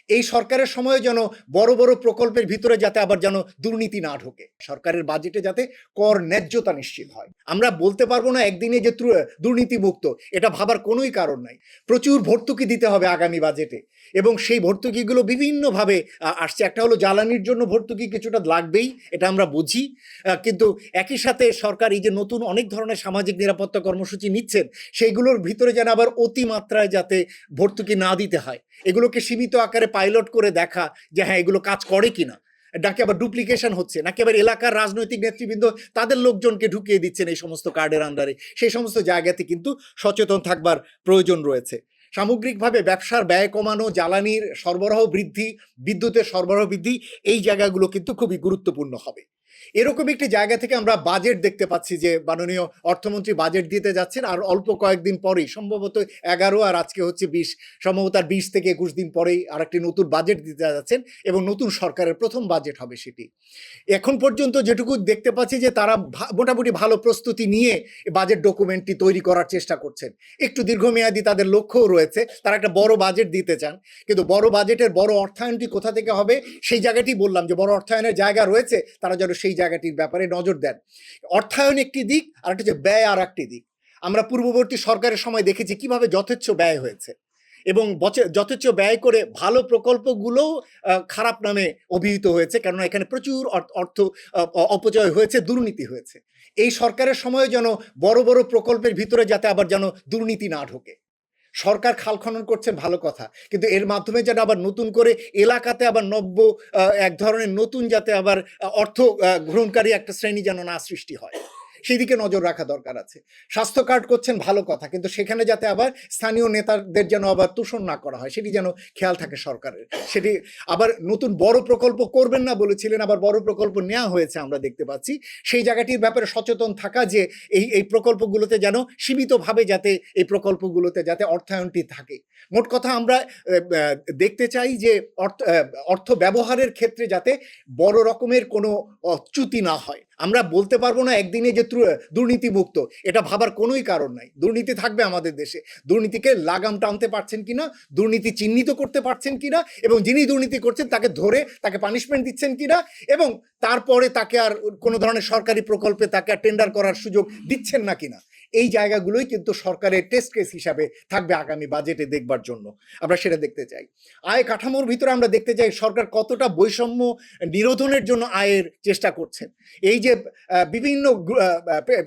এই সরকারের সময় যেন বড় বড় প্রকল্পের ভিতরে যাতে আবার যেন দুর্নীতি না ঢোকে, সরকারের বাজেটে যাতে কর ন্যায্যতা নিশ্চিত হয়। আমরা বলতে পারবো না একদিনে যে দুর্নীতি মুক্ত, এটা ভাবার কোনোই কারণ নাই। প্রচুর ভর্তুকি দিতে হবে আগামী বাজেটে, এবং সেই ভর্তুকিগুলো বিভিন্নভাবে আসছে। একটা হলো জ্বালানির জন্য ভর্তুকি কিছুটা লাগবেই, এটা আমরা বুঝি, কিন্তু একই সাথে সরকার এই যে নতুন অনেক ধরনের সামাজিক নিরাপত্তা কর্মসূচি নিচ্ছেন, সেইগুলোর ভিতরে যেন আবার অতিমাত্রায় যাতে ভর্তুকি না দিতে হয়, এগুলোকে সীমিত আকারে পাইলট করে দেখা যে হ্যাঁ এগুলো কাজ করে কিনা, নাকি আবার ডুপ্লিকেশন হচ্ছে, নাকি আবার এলাকার রাজনৈতিক নেতৃবৃন্দ তাদের লোকজনকে ঢুকিয়ে দিচ্ছেন এই সমস্ত কার্ডের আন্ডারে। সেই সমস্ত জায়গাতে কিন্তু সচেতন থাকবার প্রয়োজন রয়েছে। সামগ্রিকভাবে ব্যবসার ব্যয় কমানো, জ্বালানির সরবরাহ বৃদ্ধি, বিদ্যুতের সরবরাহ বৃদ্ধি, এই জায়গাগুলো কিন্তু খুবই গুরুত্বপূর্ণ হবে। এরকম একটি জায়গা থেকে আমরা বাজেট দেখতে পাচ্ছি যে মাননীয় অর্থমন্ত্রী বাজেট দিতে যাচ্ছেন, আর অল্প কয়েকদিন পরেই সম্ভবত 11 আর আজকে হচ্ছে 20, সম্ভবত আর 20 থেকে 21 দিন পরেই আর একটি নতুন বাজেট দিতে যাচ্ছেন, এবং নতুন সরকারের প্রথম বাজেট হবে সেটি। এখন পর্যন্ত যেটুকু দেখতে পাচ্ছি যে তারা মোটামুটি ভালো প্রস্তুতি নিয়ে বাজেট ডকুমেন্টটি তৈরি করার চেষ্টা করছেন। একটু দীর্ঘমেয়াদী তাদের লক্ষ্যও রয়েছে, তারা একটা বড় বাজেট দিতে চান, কিন্তু বড় বাজেটের বড় অর্থায়নটি কোথা থেকে হবে সেই জায়গাটি বললাম যে বড় অর্থায়নের জায়গা রয়েছে, তারা যেন সেই জায়গাটির ব্যাপারে নজর দেন। অর্থায়ন একটি দিক, আর একটা হচ্ছে ব্যয় আর একটি দিক। আমরা পূর্ববর্তী সরকারের সময় দেখেছি কিভাবে যথেচ্ছ ব্যয় হয়েছে, এবং যথেচ্ছ ব্যয় করে ভালো প্রকল্পগুলোও খারাপ নামে অভিহিত হয়েছে, কেননা এখানে প্রচুর অর্থ অপচয় হয়েছে, দুর্নীতি হয়েছে। এই সরকারের সময় যেন বড় বড় প্রকল্পের ভিতরে যাতে আবার যেন দুর্নীতি না ঢোকে। সরকার খাল খনন করছেন ভালো কথা, কিন্তু এর মাধ্যমে যেন আবার নতুন করে এলাকাতে আবার নব্য এক ধরনের নতুন যাতে আবার অর্থ গ্রহণকারী একটা শ্রেণী যেন না সৃষ্টি হয়, সেই দিকে নজর রাখা দরকার আছে। স্বাস্থ্য কার্ড করছেন ভালো কথা, কিন্তু সেখানে যাতে আবার স্থানীয় নেতাদের যেন আবার তোষণ না করা হয়, সেটি যেন খেয়াল থাকে সরকারের। সেটি আবার নতুন বড় প্রকল্প করবেন না বলেছিলেন, আবার বড় প্রকল্প নেওয়া হয়েছে আমরা দেখতে পাচ্ছি। সেই জায়গাটির ব্যাপারে সচেতন থাকা যে এই প্রকল্পগুলোতে যেন সীমিতভাবে যাতে এই প্রকল্পগুলোতে যাতে অর্থায়নটি থাকে। মোট কথা আমরা দেখতে চাই যে অর্থ ব্যবহারের ক্ষেত্রে যাতে বড় রকমের কোনো চ্যুতি না হয়। আমরা বলতে পারবো না একদিনে যে দুর্নীতি মুক্ত, এটা ভাবার কোনোই কারণ নাই। দুর্নীতি থাকবে আমাদের দেশে। দুর্নীতিকে লাগাম টানতে পারছেন কিনা, দুর্নীতি চিহ্নিত করতে পারছেন কিনা, এবং যিনি দুর্নীতি করছেন তাকে ধরে তাকে পানিশমেন্ট দিচ্ছেন কিনা, এবং তারপরে তাকে আর কোনো ধরনের সরকারি প্রকল্পে তাকে আর টেন্ডার করার সুযোগ দিচ্ছেন না কিনা, এই জায়গাগুলোই কিন্তু সরকারের টেস্ট কেস হিসাবে থাকবে আগামী বাজেটে দেখবার জন্য। আমরা সেটা দেখতে চাই। আয় কাঠামোর ভিতরে আমরা দেখতে চাই সরকার কতটা বৈষম্য নিরোধনের জন্য আয়ের চেষ্টা করছেন। এই যে বিভিন্ন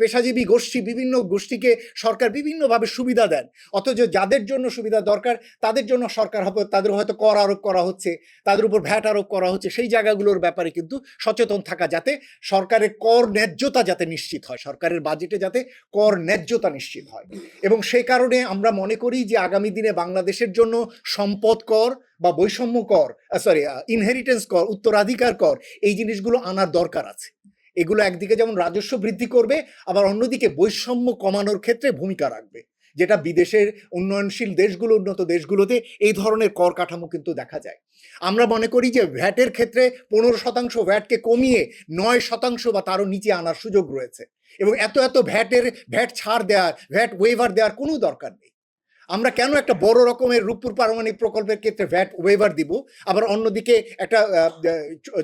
পেশাজীবী গোষ্ঠী, বিভিন্ন গোষ্ঠীকে সরকার বিভিন্নভাবে সুবিধা দেন, অথচ যাদের জন্য সুবিধা দরকার তাদের জন্য সরকার তাদের হয়তো কর আরোপ করা হচ্ছে, তাদের উপর ভ্যাট আরোপ করা হচ্ছে। সেই জায়গাগুলোর ব্যাপারে কিন্তু সচেতন থাকা, যাতে সরকারের কর ন্যায্যতা যাতে নিশ্চিত হয়, সরকারের বাজেটে যাতে কর ন্যায্যতা নিশ্চিত হয়। এবং সেই কারণে আমরা মনে করি যে আগামী দিনে বাংলাদেশের জন্য সম্পদ কর বা বৈষম্য কর, ইনহেরিটেন্স কর, উত্তরাধিকার কর, এই জিনিসগুলো আনার দরকার আছে। এগুলো একদিকে যেমন রাজস্ব বৃদ্ধি করবে, আবার অন্যদিকে বৈষম্য কমানোর ক্ষেত্রে ভূমিকা রাখবে, যেটা বিদেশের উন্নয়নশীল দেশগুলো, উন্নত দেশগুলোতে এই ধরনের কর কাঠামো কিন্তু দেখা যায়। আমরা মনে করি যে ভ্যাটের ক্ষেত্রে 15% ভ্যাটকে কমিয়ে 9% বা তারও নিচে আনার সুযোগ রয়েছে, এবং এত ভ্যাট ছাড় দেওয়ার, ভ্যাট ওয়েভার দেওয়ার কোনো দরকার নেই। আমরা কেন একটা বড় রকমের রূপপুর পারমাণবিক প্রকল্পের ক্ষেত্রে ভ্যাট ওয়েভার দিব, আবার অন্যদিকে একটা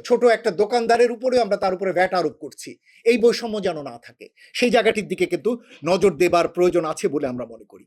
ছোট একটা দোকানদারের উপরে আমরা তার উপরে ভ্যাট আরোপ করছি? এই বৈষম্য যেন না থাকে, সেই জায়গাটির দিকে কিন্তু নজর দেবার প্রয়োজন আছে বলে আমরা মনে করি।